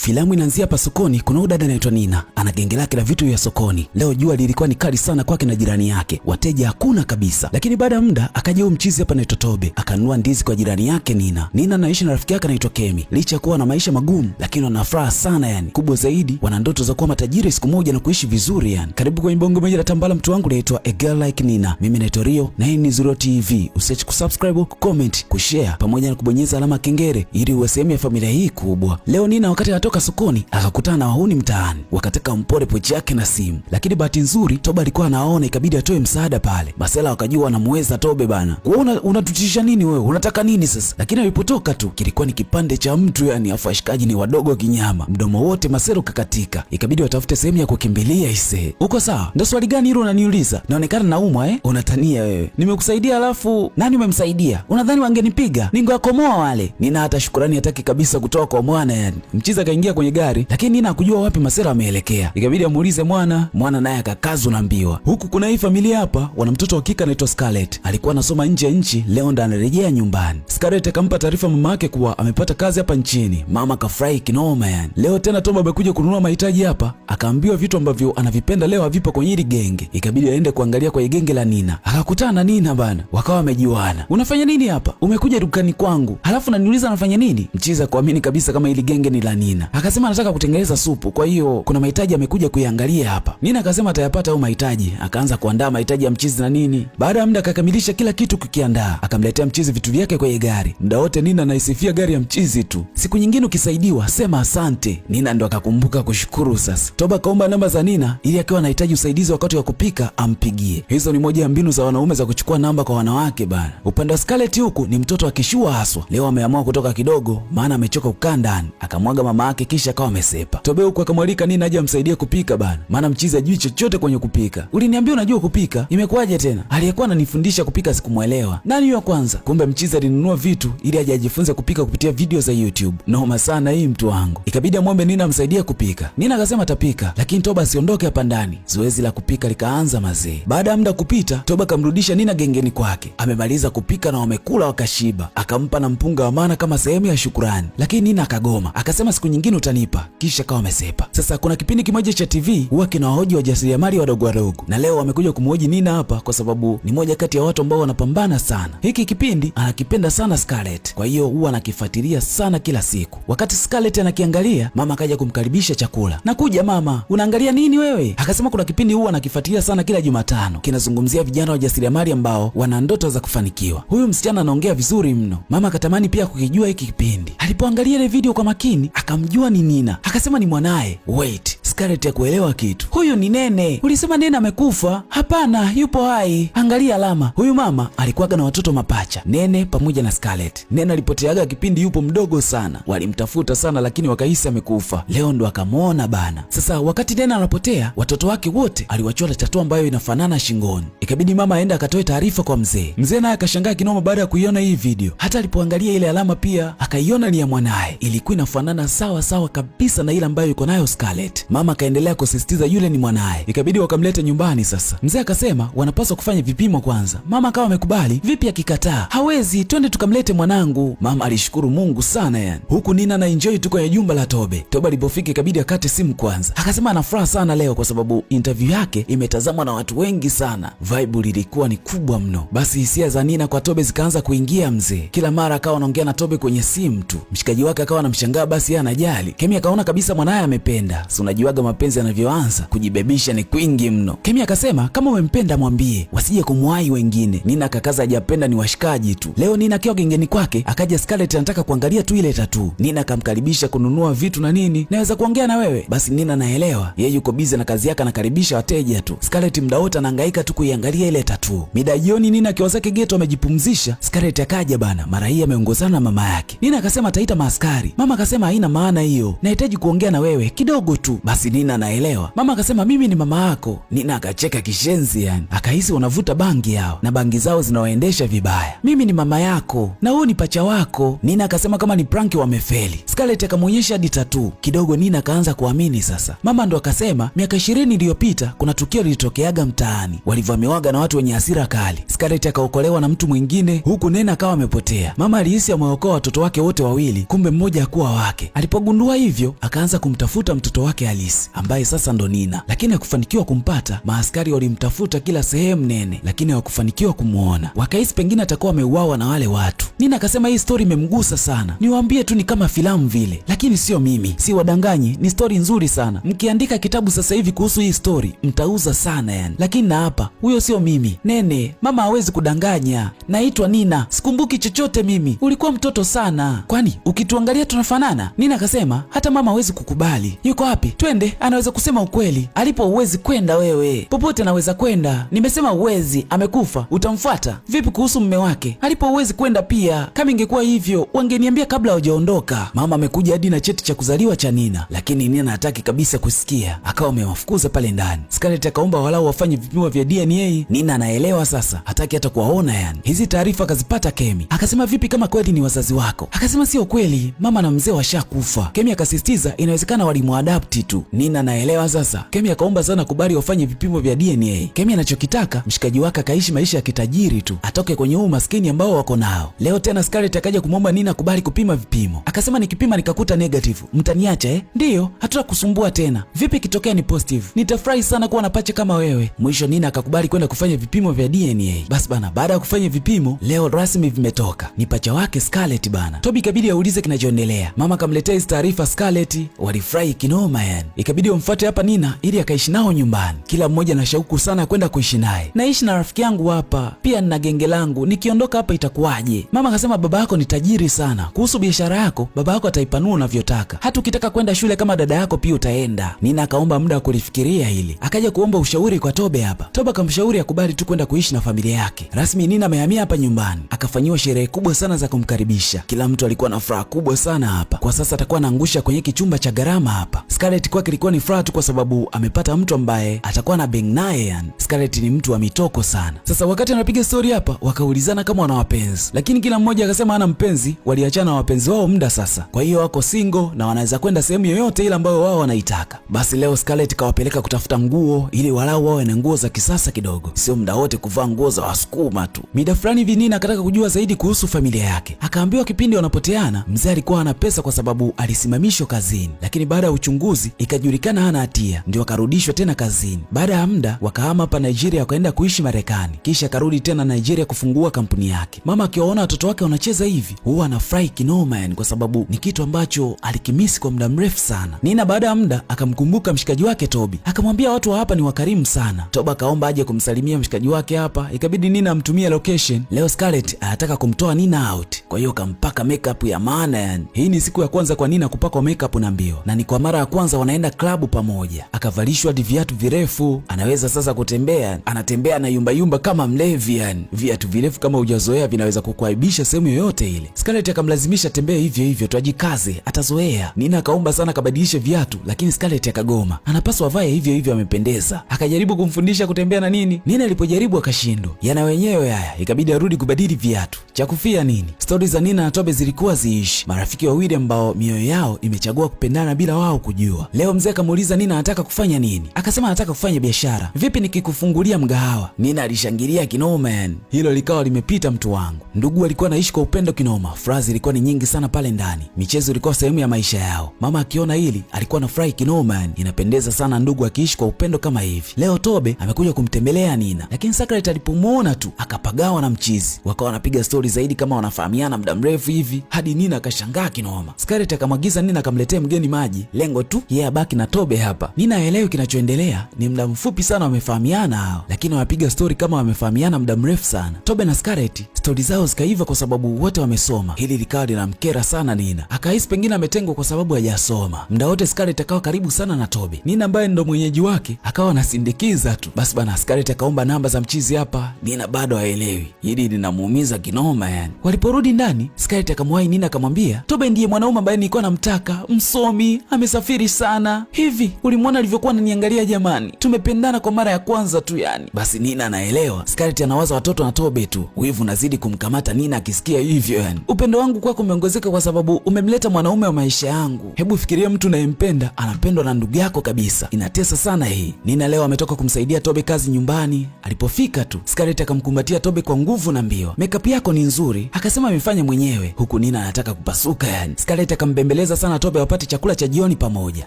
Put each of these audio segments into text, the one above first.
Filamu inaanzia hapa sokoni. Kuna udada anaitwa Nina, ana genge lake la vitu vya sokoni. Leo jua lilikuwa ni kali sana kwake na jirani yake, wateja hakuna kabisa. Lakini baada ya muda akaja huyo mchizi hapa anaitwa Tobe, akanunua ndizi kwa jirani yake Nina. Nina anaishi na rafiki yake anaitwa Kemi. Licha ya kuwa na maisha magumu, lakini wana furaha sana yani. Kubwa zaidi, wana ndoto za kuwa matajiri siku moja na kuishi vizuri yani. Karibu kwenye bongo moja la tambala, mtu wangu naitwa A Girl Like Nina. Mimi naitwa Rio na hii ni Zuro TV. Usiache kusubscribe, kucomment, kushare pamoja na kubonyeza alama kengele ili uwe sehemu ya familia hii kubwa. Leo Nina wakati anatoka sokoni akakutana na wahuni mtaani, wakataka mpore pochi yake na simu. Lakini bahati nzuri Tobe alikuwa anaona, ikabidi atoe msaada pale. Masela wakajua wanamweza Tobe bana. Wewe unatutisha nini wewe? Unataka nini sasa? Lakini alipotoka tu kilikuwa ni kipande cha mtu yani, afu ashikaji ni wadogo kinyama. Mdomo wote Masela ukakatika. Ikabidi watafute sehemu ya kukimbilia ise. Uko sawa? Ndio swali gani hilo unaniuliza? Naonekana naumwa Unatania wewe. Nimekusaidia alafu nani umemsaidia? Unadhani wangenipiga? Ningewakomoa wale. Nina hata shukrani hataki kabisa kutoa kwa mwana yani. Mchiza kaingia kwenye gari, lakini Nina hakujua wapi Masela ameelekea. Ikabidi amuulize mwana naye akakazwa na mbiwa. Huku kuna hii familia hapa, wana mtoto wa kike anaitwa Scarlett. Alikuwa anasoma nje ya nchi, leo ndo anarejea nyumbani. Scarlett akampa taarifa mama yake kuwa amepata kazi hapa nchini. Mama kafurahi kinoma yani. Leo tena Toba amekuja kununua mahitaji hapa, akaambiwa vitu ambavyo anavipenda leo havipo kwenye hili genge. Ikabidi aende kuangalia kwa genge la Nina. Akakutana na Nina bana, wakawa wamejuana. Unafanya nini hapa? Umekuja dukani kwangu halafu unaniuliza anafanya nini? Mchiza kuamini kabisa kama hili genge ni la Nina. Akasema anataka kutengeneza supu, kwa hiyo kuna mahitaji amekuja kuiangalia hapa. Nina akasema atayapata au mahitaji. Akaanza kuandaa mahitaji ya mchizi na nini. Baada ya muda akakamilisha kila kitu kukiandaa. Akamletea mchizi vitu vyake kwenye gari. Muda wote Nina anaisifia gari ya mchizi tu. Siku nyingine ukisaidiwa sema asante. Nina ndo akakumbuka kushukuru sasa. Toba kaomba namba za Nina ili akiwa anahitaji usaidizi wakati wa kupika ampigie. Hizo ni moja ya mbinu za wanaume za kuchukua namba kwa wanawake bana. Upande wa Scarlett huku ni mtoto akishua haswa. Leo ameamua kutoka kidogo maana amechoka kukaa ndani. Akamwaga mama yake kisha akawa amesepa. Tobe huku akamwalika Nina aje amsaidie kupika bana. Maana mchizi hajui chochote kwenye kupika. Uliniambia unajua kupika? Imekuwaje tena? Aliyekuwa ananifundisha kupika sikumuelewa. Nani huyo kwanza? Kumbe mchizi alinunua vitu ili aje ajifunze kupika kupitia video za YouTube. Noma sana hii mtu wangu. Ikabidi amwombe Nina amsaidie kupika. Nina akasema atapika, lakini Toba asiondoke hapa ndani. Zoezi la kupika likaanza mazee. Baada ya muda kupita, Toba kamrudisha Nina gengeni kwake. Amemaliza kupika na wamekula wakashiba. Akampa na mpunga wa maana kama sehemu ya shukrani. Lakini Nina akagoma. Akasema siku nyingine utanipa. Kisha kawa amesepa. Sasa kuna kipindi kimoja cha TV huwa kinawahoji wajasiriamali wadogo wadogo. Na leo wamekuja kumhoji Nina hapa kwa sababu ni moja kati ya watu ambao wanapambana sana. Hiki kipindi anakipenda sana Scarlett. Kwa hiyo huwa anakifuatilia sana kila siku. Wakati Scarlett anakiangalia, mama akaja kumkaribisha chakula. Nakuja mama, unaangalia nini wewe? Akasema kuna kipindi huwa anakifuatilia sana kila Jumatano. Kinazungumzia vijana wajasiriamali ambao wana ndoto za kufanikiwa. Huyu msichana anaongea vizuri mno. Mama akatamani pia kukijua hiki kipindi. Alipoangalia ile video kwa makini, akamjua ni Nina. Akasema ni mwanae. Wait, Scarlett ya kuelewa kitu. Huyu ni Nene. Ulisema Nene amekufa? Hapana, yupo hai. Angalia alama. Huyu mama alikuwaga na watoto mapacha, Nene pamoja na Scarlett. Nene alipoteaga kipindi yupo mdogo sana. Walimtafuta sana lakini wakahisi amekufa. Leo ndo akamwona bana. Sasa wakati Nene anapotea, watoto wake wote aliwachora tattoo ambayo inafanana shingoni. Ikabidi mama aende akatoe taarifa kwa mzee. Mzee naye akashangaa kinoma baada ya kuiona hii video. Hata alipoangalia ile alama pia akaiona ni ya mwanae. Ilikuwa inafanana sawa sawa kabisa na ile ambayo yuko nayo Scarlett. Mama akaendelea kusisitiza yule ni mwanae. Ikabidi wakamleta nyumbani sasa. Mzee akasema wanapaswa kufanya vipimo kwanza. Mama akawa amekubali. Vipi akikataa? Hawezi, twende tukamlete mwanangu. Mama alishukuru Mungu sana yani. Huku Nina na enjoy tu kwenye jumba la Tobe. Tobe alipofika ikabidi akate simu kwanza. Akasema ana furaha sana leo kwa sababu interview yake imetazamwa na watu wengi sana. Vibe lilikuwa ni kubwa mno. Basi hisia za Nina kwa Tobe zikaanza kuingia mzee. Kila mara akawa anaongea na Tobe kwenye simu tu. Mshikaji wake akawa anamshangaa basi yeye anajali. Kemi akaona kabisa mwanae amependa. Si unajiwaga mapenzi yanavyoanza, kujibebisha ni kwingi mno. Kemi akasema kama umempenda mwambie, wasije kumwahi wengine. Nina akakaza hajapenda ni washikaji tu. Leo Nina akiwa gengeni kwake, akaja Scarlett anataka kuangalia tu ile tattoo. Nina akamkaribisha kununua vitu na nini. Naweza kuongea na wewe? Basi Nina naelewa. Yeye yuko busy na kazi yake, anakaribisha wateja tu. Scarlett muda wote anahangaika tu kuiangalia ile tattoo. Mida jioni Nina akiwa zake geto amejipumzisha, Scarlett akaja bana. Mara hii ameongozana na mama yake. Nina akasema ataita maaskari. Mama akasema haina maana hiyo. Nahitaji kuongea na wewe kidogo tu. Basi basi Nina anaelewa. Mama akasema mimi ni mama yako. Nina akacheka kishenzi yani. Akahisi wanavuta bangi yao na bangi zao zinawaendesha vibaya. Mimi ni mama yako na huyu ni pacha wako. Nina akasema kama ni pranki wamefeli. Scarlett akamwonyesha hadi tattoo. Kidogo Nina akaanza kuamini sasa. Mama ndo akasema miaka 20 iliyopita kuna tukio lilitokeaga mtaani. Walivamiwaga na watu wenye hasira kali. Scarlett akaokolewa na mtu mwingine huku Nina akawa amepotea. Mama alihisi ameokoa watoto wake wote wawili, kumbe mmoja hakuwa wake. Alipogundua hivyo, akaanza kumtafuta mtoto wake halisi ambaye sasa ndo Nina, lakini hakufanikiwa kumpata. Maaskari walimtafuta kila sehemu nene, lakini hawakufanikiwa kumuona. Wakahisi pengine atakuwa ameuawa na wale watu. Nina akasema hii story imemgusa sana, niwaambie tu ni kama filamu vile, lakini sio mimi, si wadanganyi, ni story nzuri sana. Mkiandika kitabu sasa hivi kuhusu hii story mtauza sana yani. Lakini na hapa huyo sio mimi. Nene, mama hawezi kudanganya. Naitwa Nina, sikumbuki chochote mimi. Ulikuwa mtoto sana. Kwani ukituangalia tunafanana? Nina akasema hata mama hawezi kukubali. Yuko wapi? Twende, anaweza kusema ukweli. Alipo uwezi kwenda wewe. Popote anaweza kwenda. Nimesema uwezi, amekufa. Utamfuata? Vipi kuhusu mume wake? Alipo uwezi kwenda pia. Kama ingekuwa hivyo, wangeniambia kabla hujaondoka. Mama amekuja hadi na cheti cha kuzaliwa cha Nina, lakini Nina hataki kabisa kusikia. Akawa amewafukuza pale ndani. Scarlett akaomba walau wafanye vipimo vya DNA. Nina anaelewa sasa, hataki hata kuwaona yani. Hizi taarifa akazipata Kemi. Akasema vipi kama kweli ni wazazi wako? Akasema sio kweli, mama na mzee washakufa. Kemi akasisitiza inawezekana walimuadapti tu. Nina anaelewa sasa. Kemi akaomba sana kubali wafanye vipimo vya DNA. Kemi anachokitaka mshikaji wake akaishi maisha ya kitajiri tu, atoke kwenye huu maskini ambao wako nao. Leo tena Scarlett akaja kumwomba Nina kubali kupima vipimo. Akasema nikipima nikakuta negative, mtaniacha eh? Ndiyo, hatutakusumbua tena. Vipi kitokea ni positive? Nitafurahi sana kuwa na pacha kama wewe. Mwisho Nina akakubali kwenda kufanya vipimo vya DNA. Basi bana, baada ya kufanya vipimo leo rasmi vimetoka. Ni pacha wake Scarlett bana. Toby ikabidi aulize kinachoendelea. Mama akamletea hizo taarifa Scarlett, walifurahi kinoma yani. Ikabidi wamfuate hapa Nina ili akaishi nao nyumbani. Kila mmoja na shauku sana kwenda kuishi naye. Naishi na rafiki yangu hapa, pia nina genge langu. Nikiondoka hapa itakuwaje? Mama akasema baba yako ni tajiri sana. Kuhusu biashara yako, baba yako ataipanua unavyotaka. Hata ukitaka kwenda shule kama dada yako pia utaenda. Nina akaomba muda wa kulifikiria hili. Akaja kuomba ushauri kwa Tobe hapa. Tobe akamshauri akubali tu kwenda kuishi na familia yake. Rasmi Nina amehamia hapa nyumbani. Akafanyiwa sherehe kubwa sana za kumkaribisha. Kila mtu alikuwa na furaha kubwa sana hapa. Kwa sasa atakuwa anaangusha kwenye kichumba cha gharama hapa. Scarlett kwake ilikuwa ni furaha tu kwa sababu amepata mtu ambaye atakuwa na bang naye yani. Scarlett ni mtu wa mitoko sana. Sasa wakati anapiga story hapa, wakaulizana kama wana wapenzi. Lakini kila mmoja akasema hana mpenzi, waliachana na wapenzi wao muda sasa. Kwa hiyo wako single na wanaweza kwenda sehemu yoyote ile ambayo wao wanaitaka. Basi leo Scarlett kawapeleka kutafuta nguo ili walau wawe na nguo za kisasa kidogo. Sio muda wote kuvaa nguo za Wasukuma tu. Mida fulani hivi Nina akataka kujua zaidi kuhusu familia yake. Akaambiwa kipindi wanapoteana, mzee alikuwa hana pesa kwa sababu alisimamishwa kazini. Lakini baada ya uchunguzi ikajulikana hana hatia, ndio akarudishwa tena kazini. Baada ya muda wakahama hapa Nigeria wakaenda kuishi Marekani. Kisha akarudi tena Nigeria kufungua kampuni yake. Mama akiwaona watoto wake wanacheza hivi, huwa anafurahi kinoma yani, kwa sababu ni kitu ambacho alikimisi kwa muda mrefu sana. Nina baada ya muda akamkumbuka mshikaji wake Toby. Akamwambia watu wa hapa ni wakarimu sana. Toby akaomba aje kumsalimia mshikaji wake hapa. Ikabidi Nina amtumie location. Leo Scarlett anataka kumtoa Nina out. Kwa hiyo kampaka makeup ya maana yani. Hii ni siku ya kwanza kwa Nina kupakwa makeup na mbio. Na ni kwa mara ya kwanza wanaenda klabu pamoja. Akavalishwa viatu virefu, anaweza sasa kutembea. Anatembea na yumba kama mlevi yani. Viatu virefu kama hujazoea vinaweza kukuaibisha sehemu yoyote ile. Scarlett akamlazimisha tembee hivyo hivyo tu ajikaze, atazoea. Nina akaomba sana kabadilishe viatu, lakini Scarlett akagoma. Anapaswa avae hivyo hivyo amependeza. Akajaribu kumfundisha kutembea na nini. Nina alipojaribu akashindwa. Yana wenyewe haya, ikabidi arudi kubadili viatu. Cha kufia nini? Stori za Nina na Tobe zilikuwa ziishi. Marafiki wawili ambao mioyo yao imechagua kupendana bila wao kujua. Leo mzee akamuuliza Nina anataka kufanya nini? Akasema anataka kufanya biashara. Vipi nikikufungulia mgahawa? Nina alishangilia kinoma yani. Hilo likawa limepita mtu wangu. Ndugu alikuwa anaishi kwa upendo kinoma. Furaha zilikuwa ni nyingi sana pale ndani. Michezo ilikuwa sehemu ya maisha yao. Mama akiona hili alikuwa anafurahi kinoma yani. Inapendeza sana ndugu akiishi kwa upendo kama hivi. Leo Tobe amekuja kumtembelea Nina, lakini Scarlett alipomuona tu akapagawa na mchizi. Wakawa wanapiga stori zaidi kama wanafahamiana muda mrefu hivi, hadi Nina akashangaa kinoma. Scarlett akamwagiza Nina akamletee mgeni maji, lengo tu yeye abaki na Tobe hapa. Nina haelewi kinachoendelea, ni muda mfupi sana wamefahamiana hao, lakini wanapiga stori kama wamefahamiana muda mrefu sana. Tobe na Scarlett stori zao zikaiva kwa sababu wote wamesoma. Hili likawa linamkera sana Nina. Akahisi pengine ametengwa kwa sababu hajasoma. Muda wote Scarlett akawa karibu sana na Tobe. Nina ambaye ndo mwenyeji wake akawa anasindikiza tu. Basi bana, Scarlett akaomba namba za mchizi hapa. Nina bado haelewi. Hili linamuumiza kinoma yani. Waliporudi ndani, Scarlett akamwahi Nina akamwambia, Tobe ndiye mwanaume ambaye nilikuwa namtaka, msomi, amesafiri sana, sana. Hivi ulimwona alivyokuwa ananiangalia jamani? Tumependana kwa mara ya kwanza tu yani. Basi Nina anaelewa. Scarlett anawaza watoto na Tobe tu. Wivu unazidi kumkamata Nina akisikia hivyo yani. Upendo wangu kwako umeongezeka kwa sababu umemleta mwanaume wa maisha yangu. Hebu fikiria mtu unayempenda anapendwa na ndugu yako kabisa. Inatesa sana hii. Nina leo ametoka kumsaidia Tobe kazi nyumbani. Alipofika tu, Scarlett akamkumbatia Tobe kwa nguvu na mbio. Makeup yako ni nzuri, akasema amefanya mwenyewe, huku Nina anataka kupasuka yani. Scarlett akambembeleza sana Tobe wapate chakula cha jioni pamoja.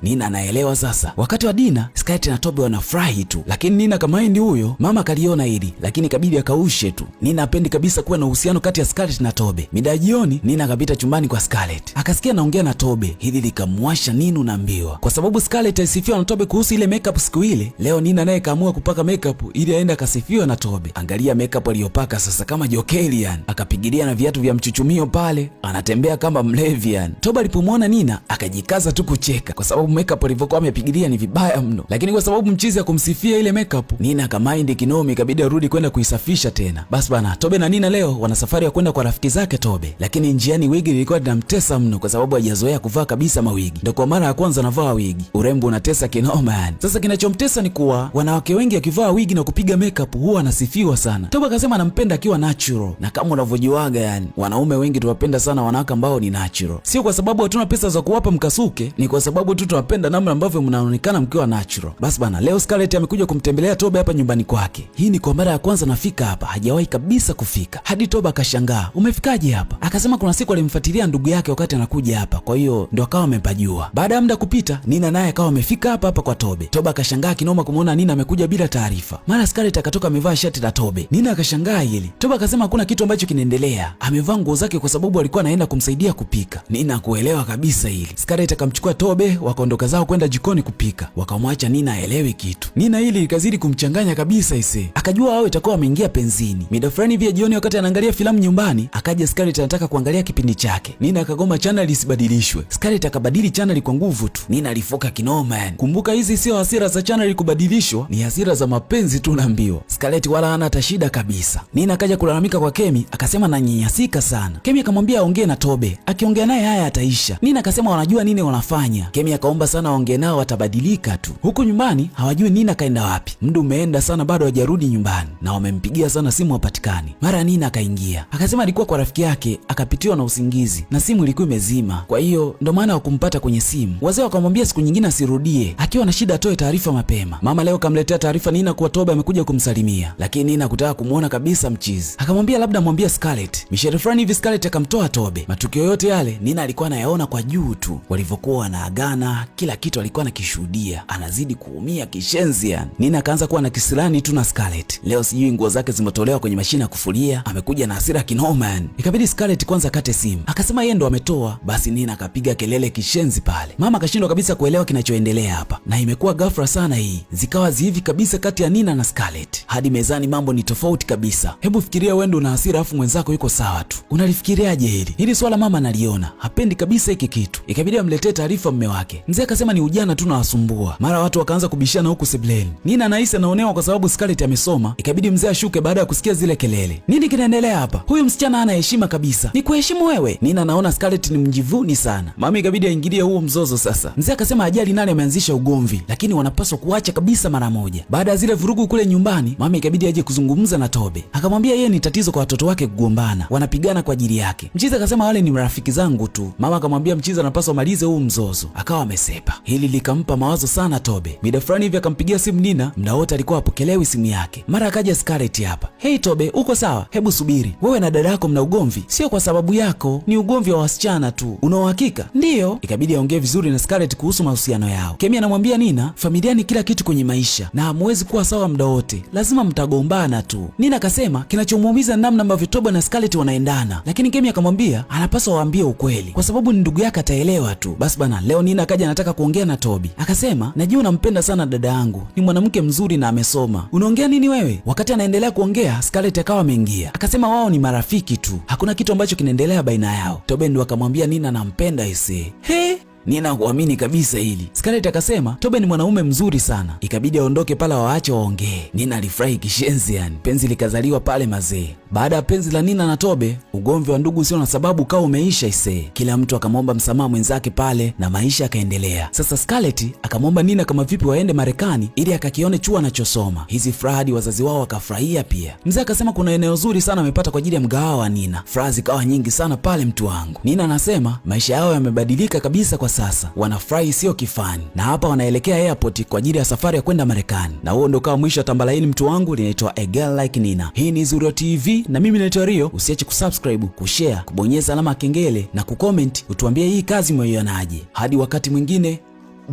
Nina anaelewa sasa. Wakati wa dina, Scarlett na Tobe wanafurahi tu. Lakini Nina kama hindi huyo, mama kaliona hili, lakini kabidi akaushe tu. Nina apendi kabisa kuwa na uhusiano kati ya Scarlett na Tobe. Mida jioni, Nina akapita chumbani kwa Scarlett. Akasikia naongea na Tobe. Hili likamwasha Nina unaambiwa. Kwa sababu Scarlett alisifiwa na Tobe kuhusu ile makeup siku ile, leo Nina naye kaamua kupaka makeup ili aende akasifiwa na Tobe. Angalia makeup aliyopaka sasa kama jokeli yani. Akapigilia na viatu vya mchuchumio pale, anatembea kama mlevi yani. Tobe alipomwona Nina akajikaza tu kucheka kwa sababu makeup alivyokuwa amepigilia ni vibaya mno. Lakini kwa sababu mchizi akumsifia ile makeup, Nina akamind kinomi, ikabidi arudi kwenda kuisafisha tena. Basi bana, Tobe na Nina leo wana safari ya kwenda kwa rafiki zake Tobe. Lakini njiani wigi lilikuwa linamtesa mno kwa sababu hajazoea kuvaa kabisa mawigi. Ndio kwa mara ya kwanza anavaa wigi. Urembo unatesa kinoma yani. Sasa kinachomtesa ni kuwa wanawake wengi akivaa wigi na kupiga makeup huwa anasifiwa sana. Tobe akasema anampenda akiwa natural. Na kama unavyojiwaga yani, wanaume wengi tuwapenda sana wanawake ambao ni natural. Sio kwa sababu hatuna pesa za kuwapa mkasuke, ni kwa sababu tu tunapenda namna ambavyo mnaonekana mkiwa natural. Basi bana, leo Scarlett amekuja kumtembelea Tobe hapa nyumbani kwake. Hii ni kwa mara ya kwanza nafika hapa, hajawahi kabisa kufika. Hadi Tobe akashangaa, "Umefikaje hapa?" Akasema kuna siku alimfuatilia ndugu yake wakati anakuja hapa, kwa hiyo ndo akawa amepajua. Baada ya muda kupita, Nina naye akawa amefika hapa kwa Tobe. Tobe akashangaa kinoma kumuona Nina amekuja bila taarifa. Mara Scarlett akatoka amevaa shati la Tobe. Nina akashangaa hili. Tobe akasema hakuna kitu ambacho kinaendelea. Amevaa nguo zake kwa sababu alikuwa anaenda kumsaidia kupika. Nina kuelewa kabisa hili. Scarlett akamchukua Tobe wakaondoka zao kwenda jikoni kupika. Wakamwacha Nina aelewe kitu. Nina hili likazidi kumchanganya kabisa ise. Akajua wao itakuwa ameingia penzini. Mida fulani vya jioni wakati anaangalia filamu nyumbani, akaja Scarlett anataka kuangalia kipindi chake. Nina akagoma channel isibadilishwe. Scarlett akabadili channel kwa nguvu tu. Nina alifoka kinoma yani. Kumbuka hizi sio hasira za channel kubadilishwa, ni hasira za mapenzi tu naambiwa. Scarlett wala hana hata shida kabisa. Nina akaja kulalamika kwa Kemi, akasema ananyanyasika sana. Kemi akamwambia aongee na Tobe. Akiongea naye haya ataisha. Nina akasema wanajua nini wanafanya. Kemi akaomba sana aongee nao watabadilika tu. Huku nyumbani hawajui Nina kaenda wapi. Muda umeenda sana bado hajarudi nyumbani na wamempigia sana simu hapatikani. Mara Nina akaingia. Akasema alikuwa kwa rafiki yake, akapitiwa na usingizi na simu ilikuwa imezima. Kwa hiyo ndo maana hawakumpata kwenye simu. Wazee wakamwambia siku nyingine asirudie. Akiwa na shida atoe taarifa mapema. Mama leo kamletea taarifa Nina kuwa Tobe amekuja kumsalimia. Lakini Nina kutaka kumuona kabisa mchizi. Akamwambia labda mwambie Scarlett. Misheri fulani hivi Scarlett akamtoa Tobe. Matukio yote yale Nina alikuwa anayaona kwa juu tu. Walivyokuwa wanaagana, kila kitu alikuwa anakishuhudia. Anazidi kuumia kishenzi yani. Nina akaanza kuwa na kisirani tu na Scarlett. Leo sijui nguo zake zimetolewa kwenye mashine ya kufulia, amekuja na hasira kinoma yani. Ikabidi Scarlett kwanza kate simu. Akasema yeye ndo ametoa. Basi Nina akapiga kelele kishenzi pale. Mama akashindwa kabisa kuelewa kinachoendelea hapa. Na imekuwa ghafla sana hii. Zikawa zihivi kabisa kati ya Nina na Scarlett. Hadi mezani mambo ni tofauti kabisa. Hebu fikiria wewe ndo una hasira afu mwenzako yuko sawa tu. Unalifikiriaje hili? Hili swala mama analiona. Hapendi kabisa hiki kitu. Ikabidi amletee taarifa mume wake. Mzee akasema ni ujana tu nawasumbua. Mara watu wakaanza kubishana huku sebuleni. Nina anahisi anaonewa kwa sababu Scarlett amesoma. Ikabidi mzee ashuke baada ya kusikia zile kelele. Nini kinaendelea hapa? Huyu msichana hana heshima kabisa. Ni kuheshimu wewe? Nina anaona Scarlett ni mjivuni sana. Mama ikabidi aingilie huo mzozo sasa. Mzee akasema ajali nani ameanzisha ugomvi, lakini wanapaswa kuacha kabisa mara moja. Baada ya zile vurugu kule nyumbani, mama ikabidi aje kuzungumza na Tobe. Akamwambia yeye ni tatizo kwa watoto wake kugombana. Wanapigana kwa ajili yake. Mchiza akasema wale ni marafiki zangu tu. Mama akamwambia Mchiza anapaswa malize huu mzozo. Akawa amesepa. Hili likampa mawazo sana Tobe. Mida fulani hivi akampigia simu Nina, muda wote alikuwa apokelewi simu yake. Mara akaja Scarlett hapa. Hey Tobe, uko sawa? Hebu subiri. Wewe na dada yako mna ugomvi? Sio kwa sababu yako, ni ugomvi wa wasichana tu. Una uhakika? Ndiyo. Ikabidi aongee vizuri na Scarlett kuhusu mahusiano yao. Kemi anamwambia Nina, familia ni kila kitu kwenye maisha na hamwezi kuwa sawa muda wote. Lazima mtagombana tu. Nina akasema kinachomuumiza namna ambavyo Tobe na Scarlett wanaendana. Lakini Kemi akamwambia anapaswa waambie ukweli kwa sababu ni ndugu yake ataelewa tu. Basi bana, leo Nina akaja anataka kuongea na Tobe. Akasema, "Najua unampenda sana dada yangu. Ni mwanamke mzuri na amesoma. Unaongea nini wewe?" Wakati anaendelea kuongea, Scarlett akawa ameingia. Akasema wao ni marafiki tu. Hakuna kitu ambacho kinaendelea baina yao. Tobe ndo akamwambia Nina anampenda ise. He? Nina huamini kabisa hili. Scarlett akasema Tobe ni mwanaume mzuri sana, ikabidi aondoke pala waache waongee. Nina alifurahi kishenzi yani. Penzi likazaliwa pale mazee. Baada ya penzi la Nina na Tobe, ugomvi wa ndugu usio na sababu ukawa umeisha isee. Kila mtu akamwomba msamaha mwenzake pale na maisha yakaendelea. Sasa Scarlett akamwomba Nina kama vipi waende Marekani ili akakione chuo anachosoma. Hizi furaha hadi wazazi wao wakafurahia pia. Mzee akasema kuna eneo zuri sana amepata kwa ajili ya mgahawa wa Nina. Furaha zikawa nyingi sana pale mtu wangu. Nina anasema maisha yao yamebadilika kabisa kwa sasa. Wanafurahi sio kifani. Na hapa wanaelekea airport kwa ajili ya safari ya kwenda Marekani. Na huo ndio kawa mwisho wa tambala hili mtu wangu, linaitwa A Girl Like Nina. Hii ni Zurio TV na mimi naitwa Rio. Usiache kusubscribe, kushare, kubonyeza alama ya kengele na kucomment utuambie hii kazi umeionaje. Hadi wakati mwingine,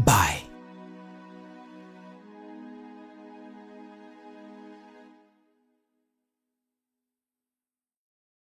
bye.